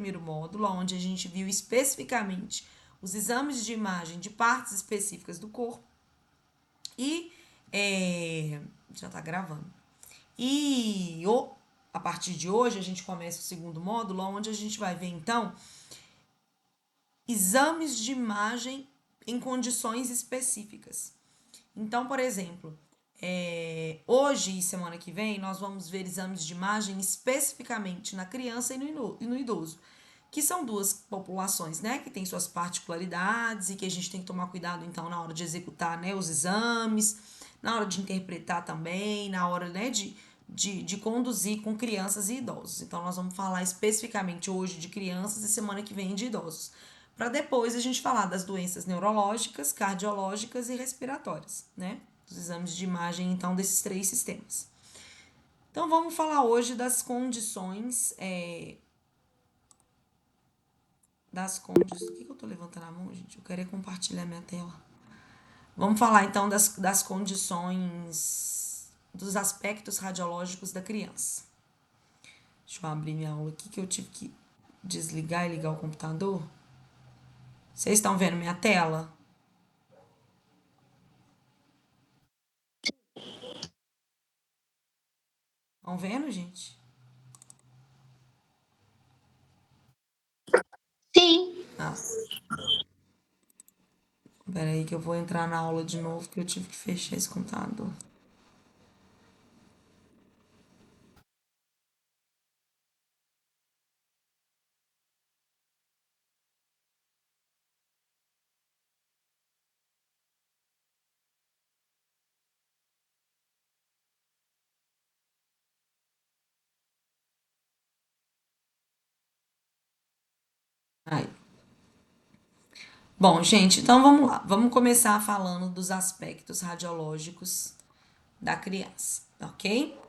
primeiro módulo, onde a gente viu especificamente os exames de imagem de partes específicas do corpo. E já tá gravando. E a partir de hoje a gente começa o segundo módulo, onde a gente vai ver então exames de imagem em condições específicas. Então, por exemplo, hoje e semana que vem nós vamos ver exames de imagem especificamente na criança e no idoso, que são duas populações, né, que têm suas particularidades e que a gente tem que tomar cuidado então na hora de executar, né, os exames, na hora de interpretar também, na hora, né, de conduzir com crianças e idosos. Então, nós vamos falar especificamente hoje de crianças e semana que vem de idosos, para depois a gente falar das doenças neurológicas, cardiológicas e respiratórias, né? Os exames de imagem, então, desses três sistemas. Então, vamos falar hoje das condições. Por que eu tô levantando a mão, gente? Eu queria compartilhar minha tela. Vamos falar, então, das condições, dos aspectos radiológicos da criança. Deixa eu abrir minha aula aqui, que eu tive que desligar e ligar o computador. Vocês estão vendo minha tela? Estão vendo, gente? Sim. Ah, pera aí que eu vou entrar na aula de novo, que eu tive que fechar esse computador. Aí. Bom, gente, então vamos lá. Vamos começar falando dos aspectos radiológicos da criança, ok?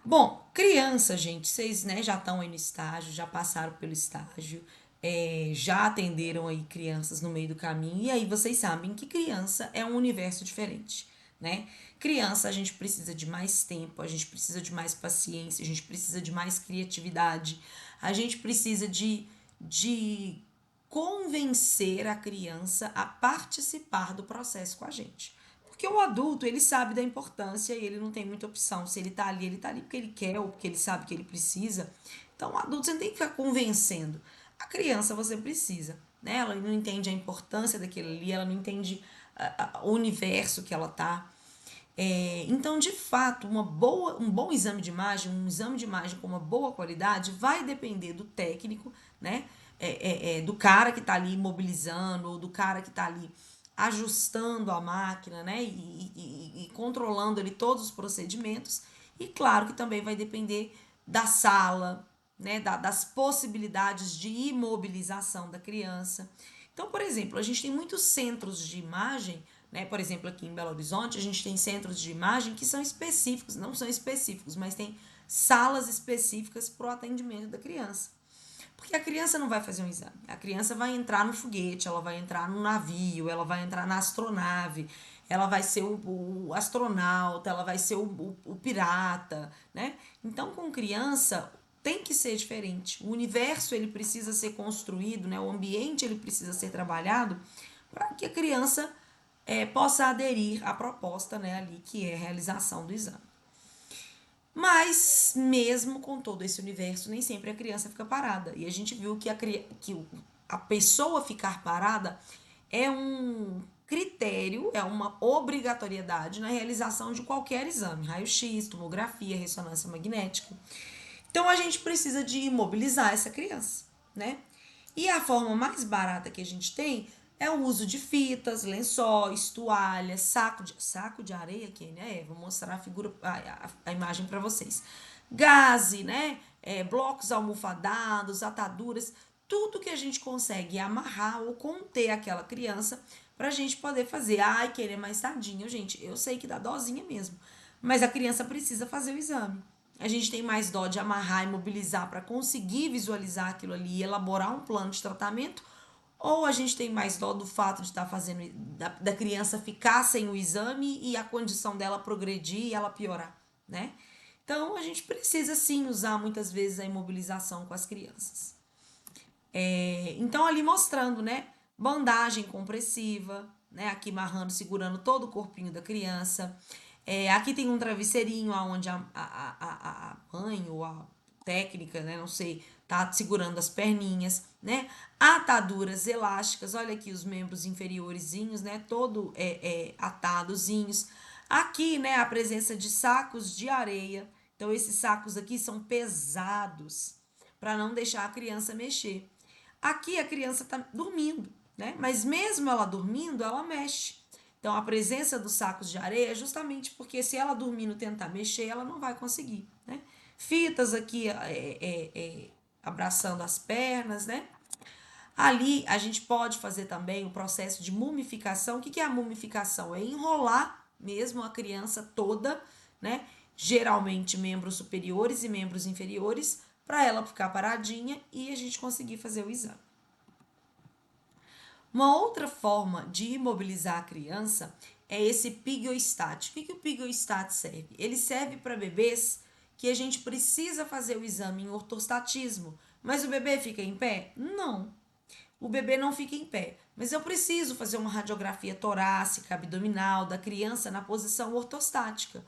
Bom, criança, gente, vocês, né, já estão aí no estágio, já passaram pelo estágio, já atenderam aí crianças no meio do caminho, e aí vocês sabem que criança é um universo diferente, né? Criança, a gente precisa de mais tempo, a gente precisa de mais paciência, a gente precisa de mais criatividade, a gente precisa de convencer a criança a participar do processo com a gente. Porque o adulto, ele sabe da importância e ele não tem muita opção. Se ele tá ali porque ele quer ou porque ele sabe que ele precisa. Então, o adulto você não tem que ficar convencendo. A criança você precisa, né? Ela não entende a importância daquilo ali, ela não entende o universo que ela tá. Então, de fato, um bom exame de imagem, um exame de imagem com uma boa qualidade, vai depender do técnico, né? Do cara que está ali mobilizando, ou do cara que está ali ajustando a máquina, né? E controlando ali todos os procedimentos. E claro que também vai depender da sala, né? Das possibilidades de imobilização da criança. Então, por exemplo, a gente tem muitos centros de imagem, né? Por exemplo, aqui em Belo Horizonte, a gente tem centros de imagem que são específicos, não são específicos, mas tem salas específicas para o atendimento da criança. Porque a criança não vai fazer um exame. A criança vai entrar no foguete, ela vai entrar no navio, ela vai entrar na astronave, ela vai ser o astronauta, ela vai ser o pirata, né? Então, com criança, tem que ser diferente. O universo ele precisa ser construído, né? O ambiente ele precisa ser trabalhado para que a criança possa aderir à proposta, né, ali que é a realização do exame. Mas, mesmo com todo esse universo, nem sempre a criança fica parada. E a gente viu que a pessoa ficar parada é um critério, é uma obrigatoriedade na realização de qualquer exame, raio-x, tomografia, ressonância magnética. Então a gente precisa de imobilizar essa criança, né? E a forma mais barata que a gente tem é o uso de fitas, lençóis, toalhas, saco de areia aqui, né? Vou mostrar a imagem para vocês. Gaze, né? Blocos almofadados, ataduras, tudo que a gente consegue amarrar ou conter aquela criança pra gente poder fazer. Ai, querer mais tardinho, gente. Eu sei que dá dozinha mesmo, mas a criança precisa fazer o exame. A gente tem mais dó de amarrar e mobilizar para conseguir visualizar aquilo ali e elaborar um plano de tratamento, ou a gente tem mais dó do fato de estar fazendo da criança ficar sem o exame e a condição dela progredir e ela piorar, né? Então a gente precisa sim usar muitas vezes a imobilização com as crianças. Então, ali mostrando, né? Bandagem compressiva, né? Aqui amarrando, segurando todo o corpinho da criança. Aqui tem um travesseirinho onde a mãe ou a técnica, né? Não sei, tá segurando as perninhas, né? Ataduras elásticas, olha aqui os membros inferiorezinhos, né? Todo atadozinhos. Aqui, né? A presença de sacos de areia. Então, esses sacos aqui são pesados para não deixar a criança mexer. Aqui a criança está dormindo, né? Mas mesmo ela dormindo, ela mexe. Então a presença dos sacos de areia é justamente porque se ela dormindo tentar mexer, ela não vai conseguir, né? Fitas aqui abraçando as pernas, né? Ali a gente pode fazer também o processo de mumificação. O que é a mumificação? É enrolar mesmo a criança toda, né? Geralmente membros superiores e membros inferiores, para ela ficar paradinha e a gente conseguir fazer o exame. Uma outra forma de imobilizar a criança é esse pigiostat. O que o pigiostat serve? Ele serve para bebês que a gente precisa fazer o exame em ortostatismo, mas o bebê fica em pé? Não. O bebê não fica em pé, mas eu preciso fazer uma radiografia torácica, abdominal da criança na posição ortostática.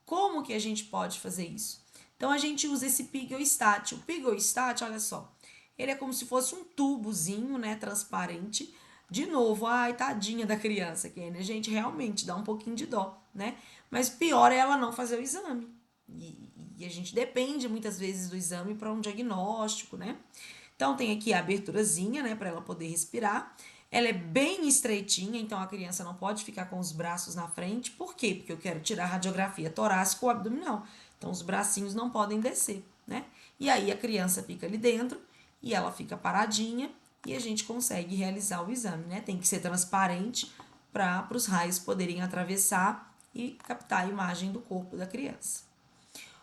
Como que a gente pode fazer isso? Então a gente usa esse pigiostat. O pigiostat, olha só, ele é como se fosse um tubozinho, né, transparente. De novo, ai, tadinha da criança, que a gente realmente dá um pouquinho de dó, né? Mas pior é ela não fazer o exame. E a gente depende muitas vezes do exame para um diagnóstico, né? Então tem aqui a aberturazinha, né, para ela poder respirar. Ela é bem estreitinha, então a criança não pode ficar com os braços na frente. Por quê? Porque eu quero tirar a radiografia torácica ou abdominal. Então os bracinhos não podem descer, né? E aí a criança fica ali dentro e ela fica paradinha e a gente consegue realizar o exame, né? Tem que ser transparente para os raios poderem atravessar e captar a imagem do corpo da criança.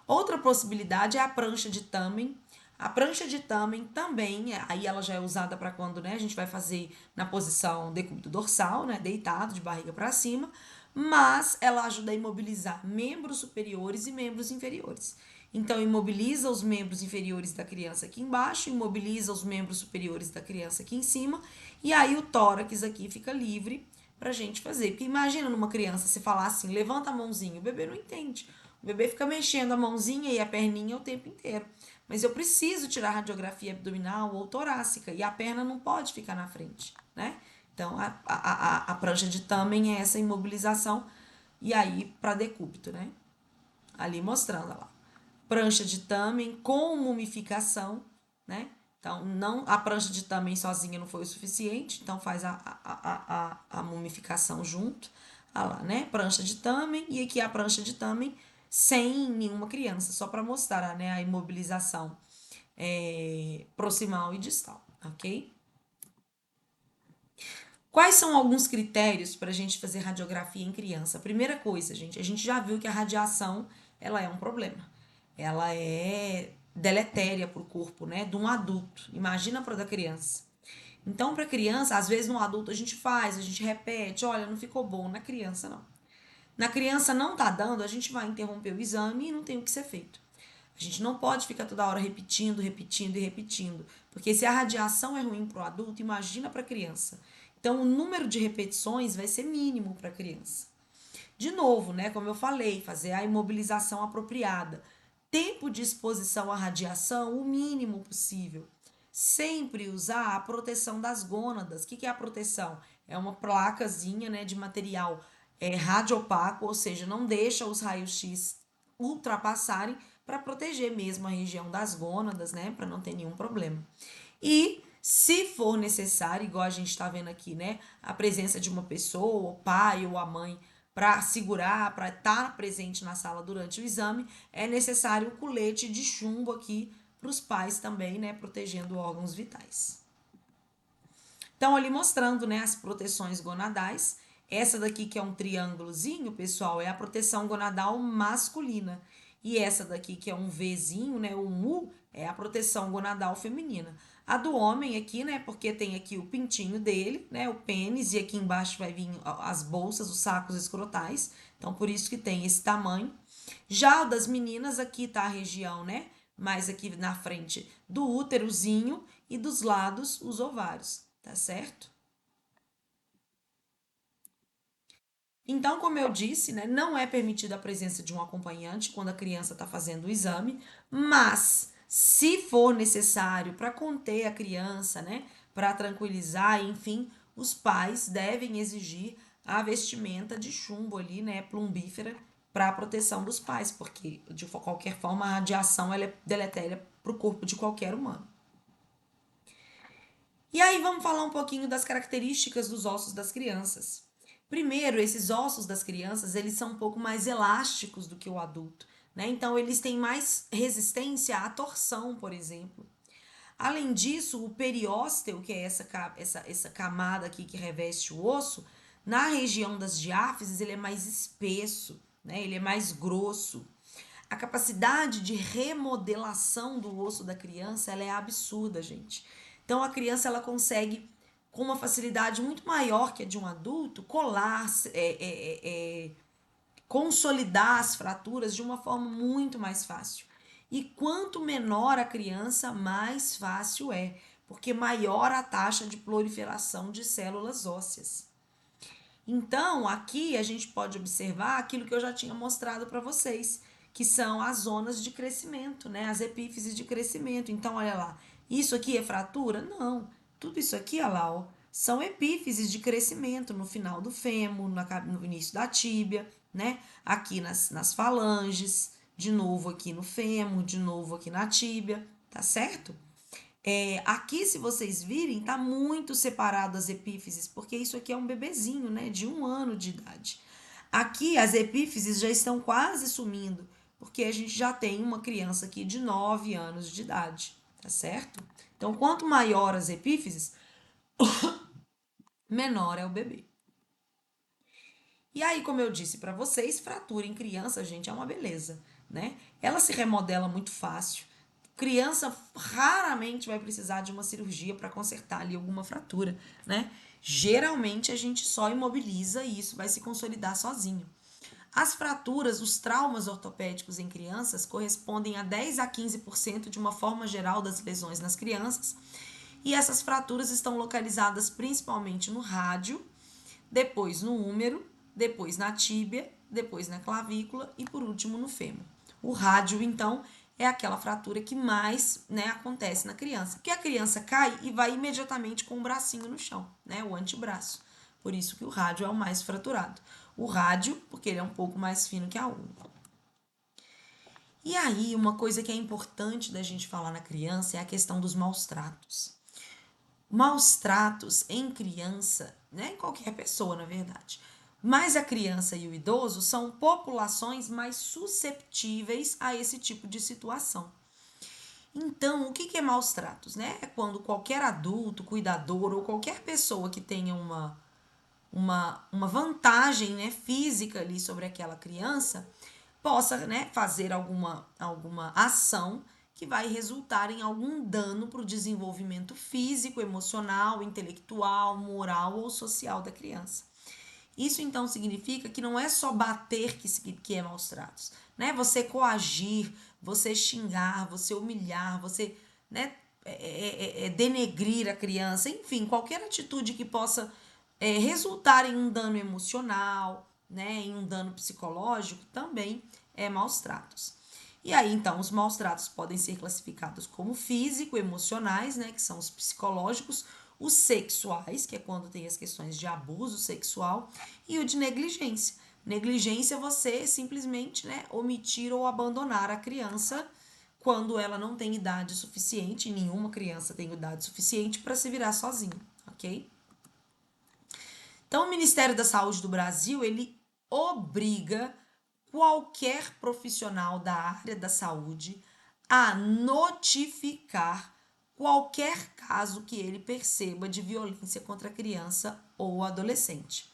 Outra possibilidade é a prancha de Tamen. A prancha de Tamen também, aí ela já é usada para quando, né, a gente vai fazer na posição decúbito dorsal, né, deitado, de barriga para cima, mas ela ajuda a imobilizar membros superiores e membros inferiores. Então, imobiliza os membros inferiores da criança aqui embaixo, imobiliza os membros superiores da criança aqui em cima, e aí o tórax aqui fica livre pra gente fazer. Porque imagina numa criança se falar assim, levanta a mãozinha, o bebê não entende. O bebê fica mexendo a mãozinha e a perninha o tempo inteiro. Mas eu preciso tirar radiografia abdominal ou torácica e a perna não pode ficar na frente, né? Então, a prancha de Tamen é essa imobilização e aí para decúbito, né? Ali mostrando, lá. Prancha de Tamen com mumificação, né? Então, não, a prancha de Tamen sozinha não foi o suficiente, então faz a mumificação junto. Olha lá, né? Prancha de Tamen e aqui a prancha de Tamen sem nenhuma criança, só para mostrar, né, a imobilização proximal e distal, ok? Quais são alguns critérios para a gente fazer radiografia em criança? Primeira coisa, gente, a gente já viu que a radiação ela é um problema. Ela é deletéria para o corpo, né, de um adulto. Imagina para da criança. Então, para criança, às vezes no adulto a gente faz, a gente repete, olha, não ficou bom. Na criança, não. Na criança não tá dando, a gente vai interromper o exame e não tem o que ser feito. A gente não pode ficar toda hora repetindo, repetindo e repetindo, porque se a radiação é ruim para o adulto, imagina para a criança. Então, o número de repetições vai ser mínimo para a criança. De novo, né, como eu falei, fazer a imobilização apropriada. Tempo de exposição à radiação, o mínimo possível. Sempre usar a proteção das gônadas. O que é a proteção? É uma placazinha, né, de material radiopaco, ou seja, não deixa os raios-x ultrapassarem para proteger mesmo a região das gônadas, né, para não ter nenhum problema. E se for necessário, igual a gente está vendo aqui, né, a presença de uma pessoa, o pai ou a mãe, para segurar, para estar presente na sala durante o exame, é necessário o colete de chumbo aqui para os pais também, né, protegendo órgãos vitais. Então, ali mostrando, né, as proteções gonadais. Essa daqui que é um triângulozinho, pessoal, é a proteção gonadal masculina. E essa daqui que é um Vzinho, né, um U, é a proteção gonadal feminina. A do homem aqui, né, porque tem aqui o pintinho dele, né, o pênis, e aqui embaixo vai vir as bolsas, os sacos escrotais. Então, por isso que tem esse tamanho. Já o das meninas, aqui tá a região, né, mais aqui na frente do úterozinho, e dos lados os ovários, tá certo? Então, como eu disse, né, não é permitida a presença de um acompanhante quando a criança está fazendo o exame, mas se for necessário para conter a criança, né, para tranquilizar, enfim, os pais devem exigir a vestimenta de chumbo ali, né, plumbífera, para a proteção dos pais, porque de qualquer forma a radiação ela é deletéria para o corpo de qualquer humano. E aí vamos falar um pouquinho das características dos ossos das crianças. Primeiro, esses ossos das crianças, eles são um pouco mais elásticos do que o adulto, né? Então eles têm mais resistência à torção, por exemplo. Além disso, o periósteo, que é essa camada aqui que reveste o osso, na região das diáfises ele é mais espesso, né? Ele é mais grosso. A capacidade de remodelação do osso da criança ela é absurda, gente. Então a criança ela consegue, com uma facilidade muito maior que a de um adulto, colar, consolidar as fraturas de uma forma muito mais fácil. E quanto menor a criança, mais fácil é, porque maior a taxa de proliferação de células ósseas. Então, aqui a gente pode observar aquilo que eu já tinha mostrado para vocês, que são as zonas de crescimento, né? As epífises de crescimento. Então, olha lá, isso aqui é fratura? Não. Tudo isso aqui, olha lá, ó, são epífises de crescimento no final do fêmur, no início da tíbia, né? Aqui nas falanges, de novo aqui no fêmur, de novo aqui na tíbia, tá certo? Aqui, se vocês virem, tá muito separado as epífises, porque isso aqui é um bebezinho, né, de 1 ano de idade. Aqui, as epífises já estão quase sumindo, porque a gente já tem uma criança aqui de 9 anos de idade, tá certo? Então, quanto maior as epífises, menor é o bebê. E aí, como eu disse para vocês, fratura em criança, gente, é uma beleza, né? Ela se remodela muito fácil. Criança raramente vai precisar de uma cirurgia para consertar ali alguma fratura, né? Geralmente a gente só imobiliza e isso vai se consolidar sozinho. As fraturas, os traumas ortopédicos em crianças correspondem a 10 a 15% de uma forma geral das lesões nas crianças. E essas fraturas estão localizadas principalmente no rádio, depois no úmero, depois na tíbia, depois na clavícula e por último no fêmur. O rádio, então, é aquela fratura que mais, né, acontece na criança, porque a criança cai e vai imediatamente com o bracinho no chão, né, o antebraço. Por isso que o rádio é o mais fraturado. O rádio, porque ele é um pouco mais fino que a ulna. E aí, uma coisa que é importante da gente falar na criança é a questão dos maus tratos. Maus tratos em criança, né, em qualquer pessoa, na verdade. Mas a criança e o idoso são populações mais susceptíveis a esse tipo de situação. Então, o que é maus tratos? Né? É quando qualquer adulto, cuidador ou qualquer pessoa que tenha uma vantagem, né, física ali sobre aquela criança possa, né, fazer alguma ação que vai resultar em algum dano para o desenvolvimento físico, emocional, intelectual, moral ou social da criança. Isso então significa que não é só bater que é maus tratos, né? Você coagir, você xingar, você humilhar, você, né, denegrir a criança, enfim, qualquer atitude que possa resultar em um dano emocional, né, em um dano psicológico, também é maus tratos. E aí, então, os maus tratos podem ser classificados como físico, emocionais, né, que são os psicológicos, os sexuais, que é quando tem as questões de abuso sexual, e o de negligência. Negligência é você simplesmente, né, omitir ou abandonar a criança quando ela não tem idade suficiente, nenhuma criança tem idade suficiente para se virar sozinha, ok? Então, o Ministério da Saúde do Brasil, ele obriga qualquer profissional da área da saúde a notificar qualquer caso que ele perceba de violência contra a criança ou adolescente.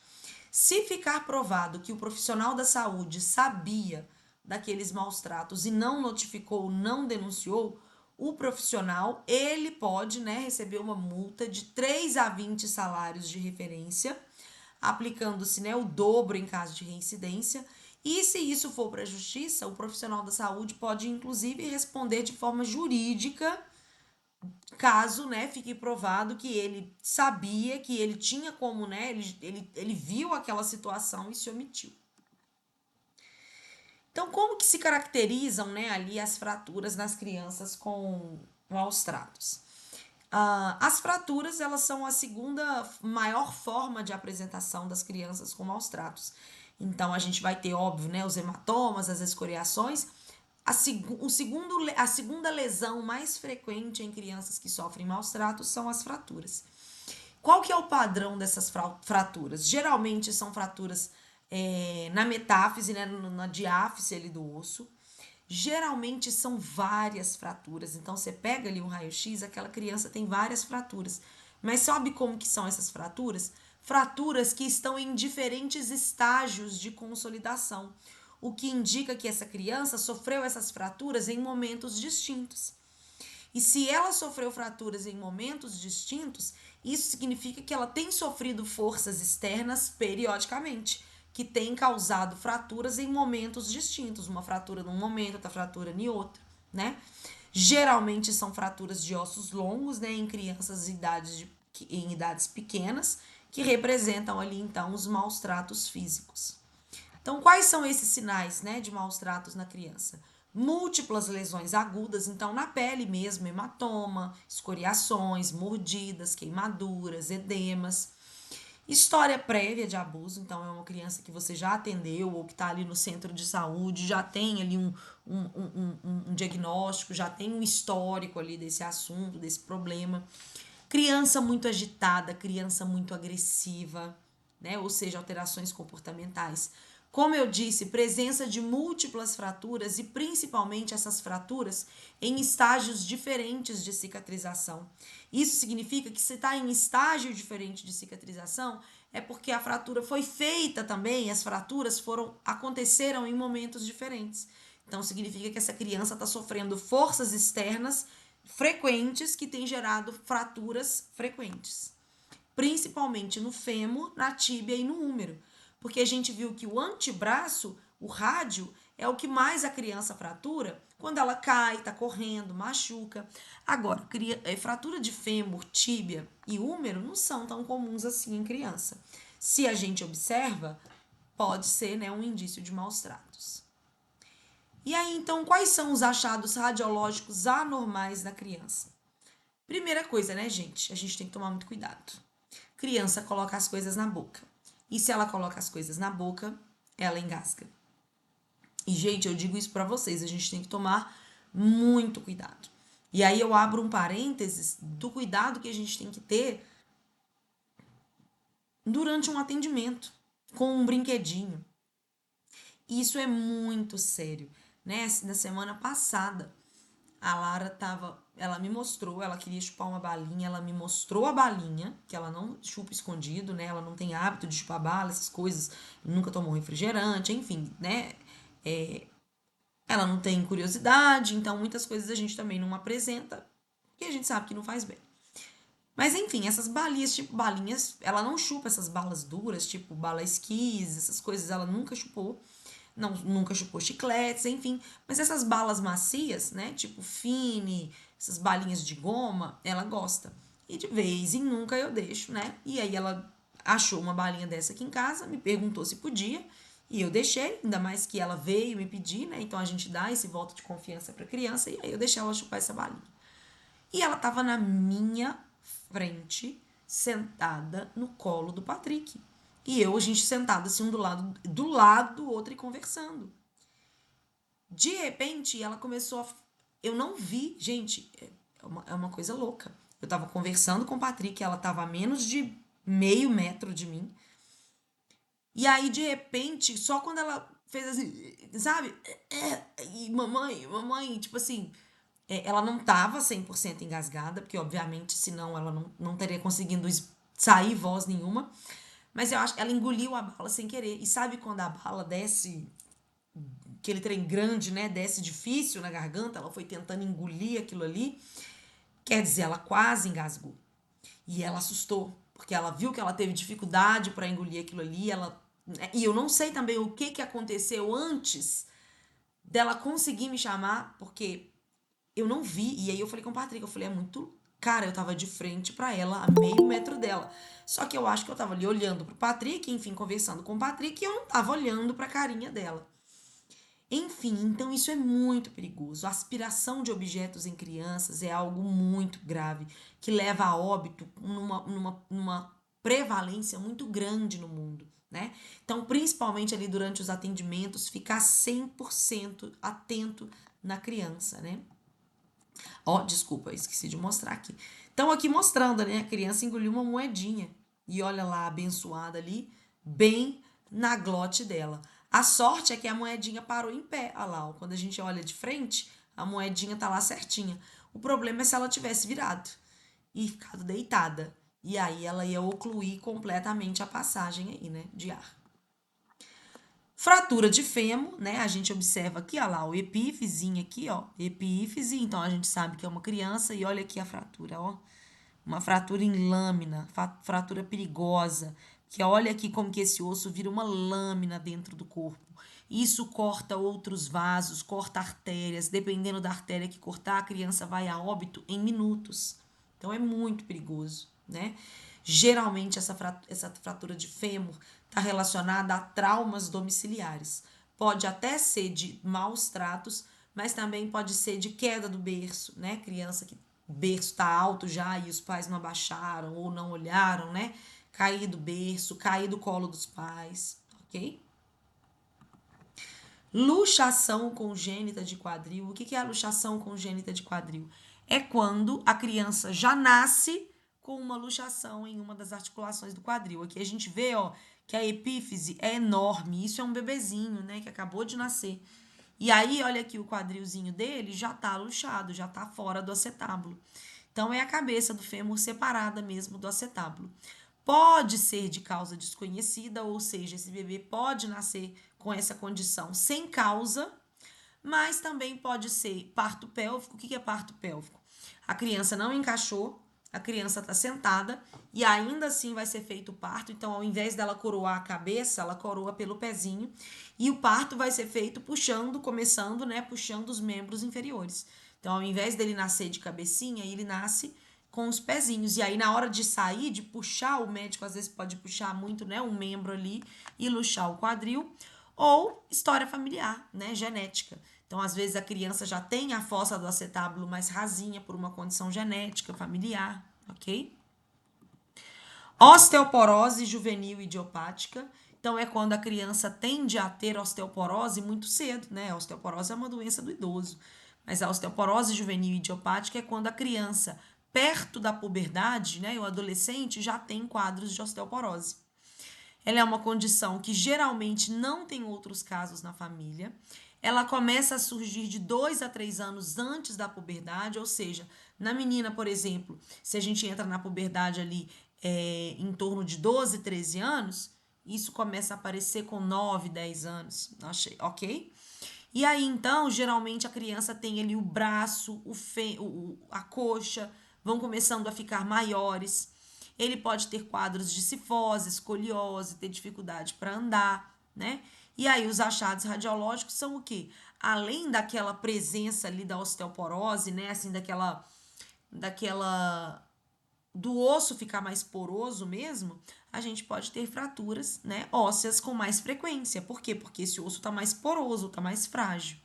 Se ficar provado que o profissional da saúde sabia daqueles maus tratos e não notificou, não denunciou, o profissional, ele pode, né, receber uma multa de 3 a 20 salários de referência, aplicando-se, né, o dobro em caso de reincidência. E se isso for para a justiça, o profissional da saúde pode, inclusive, responder de forma jurídica caso, né, fique provado que ele sabia, que ele tinha como, né, ele viu aquela situação e se omitiu. Então, como que se caracterizam, né, ali as fraturas nas crianças com maus tratos? As fraturas, elas são a segunda maior forma de apresentação das crianças com maus tratos. Então, a gente vai ter, óbvio, né, os hematomas, as escoriações. A segunda lesão mais frequente em crianças que sofrem maus tratos são as fraturas. Qual que é o padrão dessas fraturas? Geralmente são fraturas na metáfise, né, na diáfise ali do osso. Geralmente são várias fraturas. Então você pega ali um raio-x, aquela criança tem várias fraturas. Mas sabe como que são essas fraturas? Fraturas que estão em diferentes estágios de consolidação, o que indica que essa criança sofreu essas fraturas em momentos distintos. E se ela sofreu fraturas em momentos distintos, isso significa que ela tem sofrido forças externas periodicamente, que tem causado fraturas em momentos distintos. Uma fratura num momento, outra fratura em outro, né? Geralmente são fraturas de ossos longos, né, em crianças em idades pequenas, que representam ali então os maus tratos físicos. Então, quais são esses sinais, né, de maus tratos na criança? Múltiplas lesões agudas, então na pele mesmo, hematoma, escoriações, mordidas, queimaduras, edemas. História prévia de abuso, então é uma criança que você já atendeu ou que está ali no centro de saúde, já tem ali um diagnóstico, já tem um histórico ali desse assunto, desse problema. Criança muito agitada, criança muito agressiva, né? Ou seja, alterações comportamentais. Como eu disse, presença de múltiplas fraturas e principalmente essas fraturas em estágios diferentes de cicatrização. Isso significa que se está em estágio diferente de cicatrização, é porque a fratura foi feita também, as fraturas aconteceram em momentos diferentes. Então significa que essa criança está sofrendo forças externas frequentes que têm gerado fraturas frequentes, principalmente no fêmur, na tíbia e no húmero, porque a gente viu que o antebraço, o rádio, é o que mais a criança fratura quando ela cai, tá correndo, machuca. Agora, fratura de fêmur, tíbia e húmero não são tão comuns assim em criança. Se a gente observa, pode ser, né, um indício de maus tratos. E aí, então, quais são os achados radiológicos anormais na criança? Primeira coisa, né, gente? A gente tem que tomar muito cuidado. Criança coloca as coisas na boca. E se ela coloca as coisas na boca, ela engasga. E, gente, eu digo isso pra vocês, a gente tem que tomar muito cuidado. E aí eu abro um parênteses do cuidado que a gente tem que ter durante um atendimento com um brinquedinho. Isso é muito sério, né? Na semana passada, a Lara ela me mostrou, ela queria chupar uma balinha, ela me mostrou a balinha, que ela não chupa escondido, né? Ela não tem hábito de chupar bala, essas coisas, nunca tomou refrigerante, enfim, né? Ela não tem curiosidade, então muitas coisas a gente também não apresenta, porque a gente sabe que não faz bem. Mas enfim, essas balinhas, tipo balinhas, ela não chupa essas balas duras, tipo bala esquis, essas coisas ela nunca chupou. Não, nunca chupou chicletes, enfim. Mas essas balas macias, né? Tipo Fine, essas balinhas de goma, ela gosta. E de vez em nunca eu deixo, né? E aí ela achou uma balinha dessa aqui em casa, me perguntou se podia. E eu deixei, ainda mais que ela veio me pedir, né? Então a gente dá esse voto de confiança pra criança. E aí eu deixei ela chupar essa balinha. E ela tava na minha frente, sentada no colo do Patrick. E eu, a gente sentado assim, um do lado do outro e conversando. De repente, ela começou a. Eu não vi, gente, é uma coisa louca. Eu tava conversando com o Patrick, ela tava a menos de meio metro de mim. E aí, de repente, só quando ela fez assim, sabe? E mamãe, tipo assim, ela não tava 100% engasgada, porque obviamente, senão ela não teria conseguido sair voz nenhuma. Mas eu acho que ela engoliu a bala sem querer. E sabe quando a bala desce, aquele trem grande, né? Desce difícil na garganta, ela foi tentando engolir aquilo ali. Quer dizer, ela quase engasgou. E ela assustou, porque ela viu que ela teve dificuldade para engolir aquilo ali. E eu não sei também o que aconteceu antes dela conseguir me chamar, porque eu não vi. E aí eu falei com o Patrick, eu falei, é muito. Cara, eu tava de frente pra ela, a meio metro dela. Só que eu acho que eu tava ali olhando pro Patrick, enfim, conversando com o Patrick, e eu não tava olhando pra carinha dela. Enfim, então isso é muito perigoso. A aspiração de objetos em crianças é algo muito grave, que leva a óbito numa prevalência muito grande no mundo, né? Então, principalmente ali durante os atendimentos, ficar 100% atento na criança, né? Ó, desculpa, esqueci de mostrar aqui. Então, aqui mostrando, né? A criança engoliu uma moedinha. E olha lá, abençoada ali, bem na glote dela. A sorte é que a moedinha parou em pé. Olha lá, ó, quando a gente olha de frente, a moedinha tá lá certinha. O problema é se ela tivesse virado e ficado deitada. E aí ela ia ocluir completamente a passagem aí, né, de ar. Fratura de fêmur, né? A gente observa aqui, ó lá, o epífisezinho aqui, ó, epífise, então a gente sabe que é uma criança e olha aqui a fratura, ó. Uma fratura em lâmina, fratura perigosa, que olha aqui como que esse osso vira uma lâmina dentro do corpo. Isso corta outros vasos, corta artérias, dependendo da artéria que cortar, a criança vai a óbito em minutos. Então é muito perigoso, né? Geralmente essa fratura de fêmur está relacionada a traumas domiciliares. Pode até ser de maus tratos, mas também pode ser de queda do berço, né? Criança que o berço está alto já e os pais não abaixaram ou não olharam, né? Cair do berço, cair do colo dos pais, ok? Luxação congênita de quadril. O que é a luxação congênita de quadril? É quando a criança já nasce com uma luxação em uma das articulações do quadril. Aqui a gente vê, ó, que a epífise é enorme. Isso é um bebezinho, né, que acabou de nascer. E aí, olha aqui o quadrilzinho dele já tá luxado, já tá fora do acetábulo. Então é a cabeça do fêmur separada mesmo do acetábulo. Pode ser de causa desconhecida, ou seja, esse bebê pode nascer com essa condição sem causa, mas também pode ser parto pélvico. O que é parto pélvico? A criança não encaixou, a criança está sentada e ainda assim vai ser feito o parto. Então, ao invés dela coroar a cabeça, ela coroa pelo pezinho e o parto vai ser feito puxando, começando, né, puxando os membros inferiores. Então, ao invés dele nascer de cabecinha, ele nasce com os pezinhos. E aí, na hora de sair, de puxar, o médico às vezes pode puxar muito, né, um membro ali e luxar o quadril. Ou história familiar, né, genética. Então, às vezes, a criança já tem a fossa do acetábulo mais rasinha por uma condição genética familiar, ok? Osteoporose juvenil idiopática. Então, é quando a criança tende a ter osteoporose muito cedo, né? A osteoporose é uma doença do idoso. Mas a osteoporose juvenil idiopática é quando a criança, perto da puberdade, né, o adolescente, já tem quadros de osteoporose. Ela é uma condição que geralmente não tem outros casos na família. Ela começa a surgir de 2 a 3 anos antes da puberdade, ou seja, na menina, por exemplo, se a gente entra na puberdade ali em torno de 12, 13 anos, isso começa a aparecer com 9, 10 anos, ok? E aí, então, geralmente a criança tem ali o braço, a coxa, vão começando a ficar maiores. Ele pode ter quadros de cifose, escoliose, ter dificuldade para andar, né? E aí os achados radiológicos são o quê? Além daquela presença ali da osteoporose, né? Assim, daquela do osso ficar mais poroso mesmo, a gente pode ter fraturas, né, ósseas com mais frequência. Por quê? Porque esse osso está mais poroso, está mais frágil.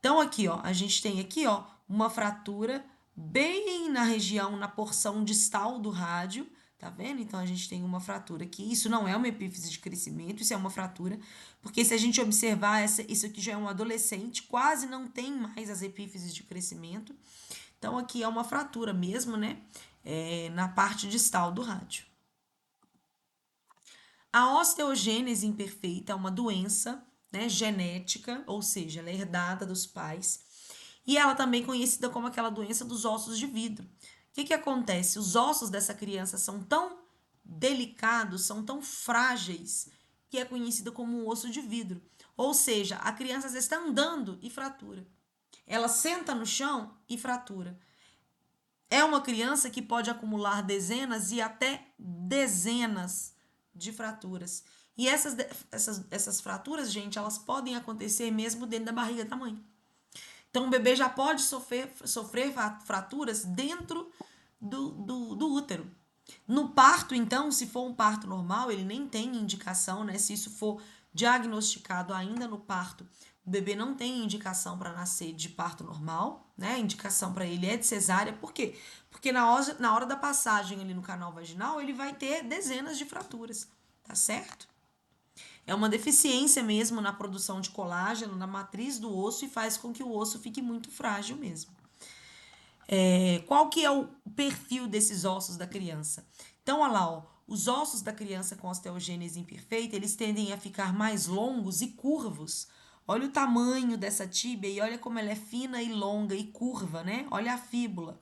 Então, aqui, ó, a gente tem aqui, ó, uma fratura bem na região, na porção distal do rádio, tá vendo? Então, a gente tem uma fratura aqui. Isso não é uma epífise de crescimento, isso é uma fratura, porque se a gente observar, isso aqui já é um adolescente, quase não tem mais as epífises de crescimento. Então, aqui é uma fratura mesmo, né? Na parte distal do rádio. A osteogênese imperfeita é uma doença, né, genética, ou seja, ela é herdada dos pais. E ela também é conhecida como aquela doença dos ossos de vidro. O que acontece? Os ossos dessa criança são tão delicados, são tão frágeis, que é conhecida como um osso de vidro. Ou seja, a criança às vezes está andando e fratura. Ela senta no chão e fratura. É uma criança que pode acumular dezenas e até dezenas de fraturas. E essas fraturas, gente, elas podem acontecer mesmo dentro da barriga da mãe. Então, o bebê já pode sofrer fraturas dentro do útero. No parto, então, se for um parto normal, ele nem tem indicação, né? Se isso for diagnosticado ainda no parto, o bebê não tem indicação para nascer de parto normal, né? A indicação para ele é de cesárea. Por quê? Porque na hora da passagem ali no canal vaginal, ele vai ter dezenas de fraturas, tá certo? É uma deficiência mesmo na produção de colágeno na matriz do osso e faz com que o osso fique muito frágil mesmo. Qual que é o perfil desses ossos da criança? Então, olha lá, ó, os ossos da criança com osteogênese imperfeita, eles tendem a ficar mais longos e curvos. Olha o tamanho dessa tíbia e olha como ela é fina e longa e curva, né? Olha a fíbula.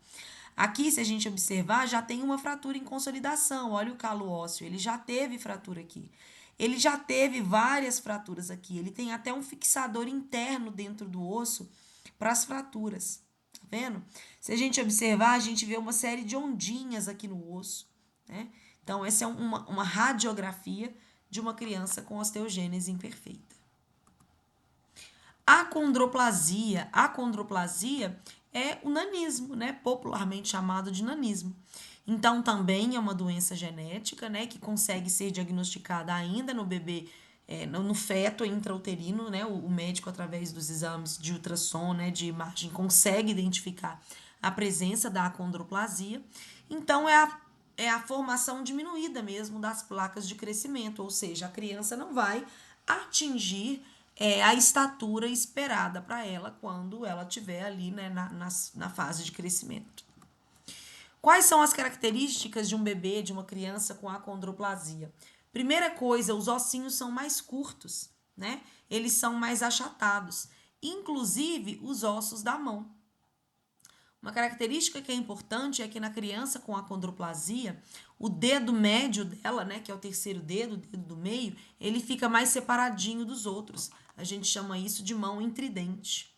Aqui, se a gente observar, já tem uma fratura em consolidação. Olha o calo ósseo, ele já teve fratura aqui. Ele já teve várias fraturas aqui. Ele tem até um fixador interno dentro do osso para as fraturas. Tá vendo? Se a gente observar, a gente vê uma série de ondinhas aqui no osso, né? Então, essa é uma radiografia de uma criança com osteogênese imperfeita. A condroplasia é o nanismo, né? Popularmente chamado de nanismo. Então, também é uma doença genética, né? Que consegue ser diagnosticada ainda no bebê, no feto intrauterino, né? O médico, através dos exames de ultrassom, né? De imagem, consegue identificar a presença da acondroplasia. Então, é a formação diminuída mesmo das placas de crescimento, ou seja, a criança não vai atingir a estatura esperada para ela quando ela estiver ali, né, na fase de crescimento. Quais são as características de um bebê, de uma criança com acondroplasia? Primeira coisa, os ossinhos são mais curtos, né? Eles são mais achatados, inclusive os ossos da mão. Uma característica que é importante é que na criança com acondroplasia, o dedo médio dela, né, que é o terceiro dedo, o dedo do meio, ele fica mais separadinho dos outros. A gente chama isso de mão intridente.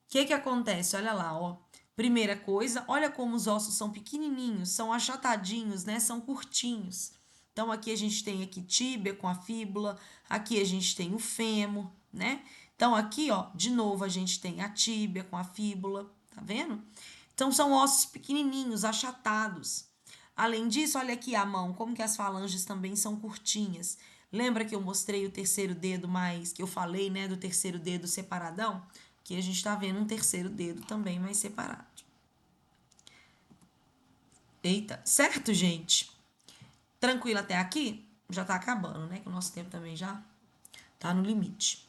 O que acontece? Olha lá, ó. Primeira coisa, olha como os ossos são pequenininhos, são achatadinhos, né? São curtinhos. Então, aqui a gente tem aqui tíbia com a fíbula, aqui a gente tem o fêmur, né? Então, aqui, ó, de novo, a gente tem a tíbia com a fíbula, tá vendo? Então, são ossos pequenininhos, achatados. Além disso, olha aqui a mão, como que as falanges também são curtinhas. Lembra que eu mostrei o terceiro dedo mais, que eu falei, né, do terceiro dedo separadão? Aqui a gente tá vendo um terceiro dedo também mais separado. Eita, certo, gente? Tranquilo até aqui? Já tá acabando, né? Que o nosso tempo também já tá no limite.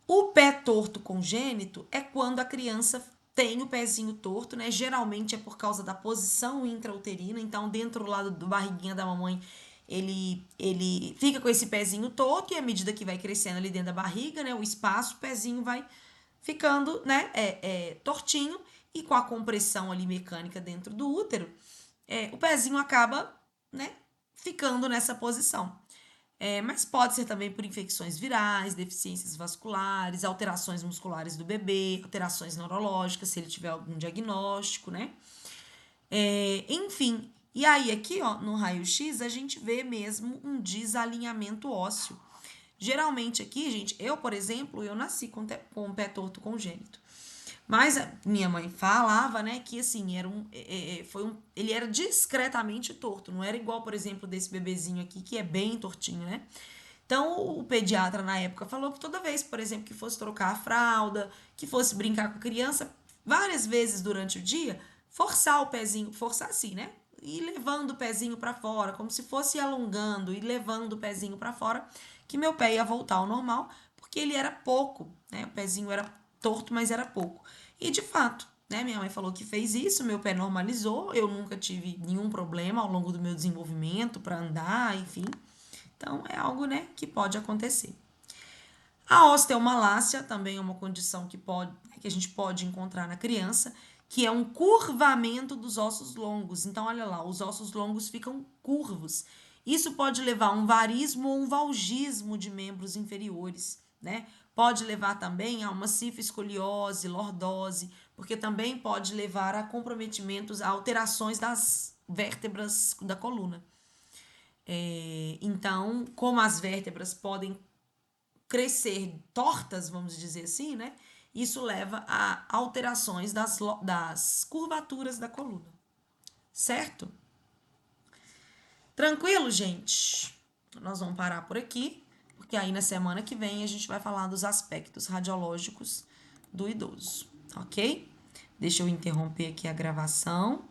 O pé torto congênito é quando a criança tem o pezinho torto, né? Geralmente é por causa da posição intrauterina, então dentro do lado da barriguinha da mamãe, ele fica com esse pezinho torto e à medida que vai crescendo ali dentro da barriga, né, o espaço, o pezinho vai ficando, né, tortinho e com a compressão ali mecânica dentro do útero, o pezinho acaba, né, ficando nessa posição. Mas pode ser também por infecções virais, deficiências vasculares, alterações musculares do bebê, alterações neurológicas, se ele tiver algum diagnóstico, né? Enfim, e aí aqui, ó, no raio-x, a gente vê mesmo um desalinhamento ósseo. Geralmente aqui, gente, eu, por exemplo, eu nasci com o pé torto congênito. Mas a minha mãe falava, né, que assim, ele era discretamente torto, não era igual, por exemplo, desse bebezinho aqui, que é bem tortinho, né? Então, o pediatra na época falou que toda vez, por exemplo, que fosse trocar a fralda, que fosse brincar com a criança, várias vezes durante o dia, forçar o pezinho, forçar assim, né? E levando o pezinho para fora, como se fosse alongando e levando o pezinho para fora, que meu pé ia voltar ao normal, porque ele era pouco, né? O pezinho era torto, mas era pouco. E de fato, né? Minha mãe falou que fez isso, meu pé normalizou, eu nunca tive nenhum problema ao longo do meu desenvolvimento para andar, enfim. Então, é algo, né, que pode acontecer. A osteomalácia também é uma condição que a gente pode encontrar na criança, que é um curvamento dos ossos longos. Então, olha lá, os ossos longos ficam curvos. Isso pode levar a um varismo ou um valgismo de membros inferiores, né? Pode levar também a uma cifescoliose, lordose, porque também pode levar a comprometimentos, a alterações das vértebras da coluna. Então, como as vértebras podem crescer tortas, vamos dizer assim, né? isso leva a alterações das curvaturas da coluna. Certo? Tranquilo, gente? Nós vamos parar por aqui, porque aí na semana que vem a gente vai falar dos aspectos radiológicos do idoso, ok? Deixa eu interromper aqui a gravação.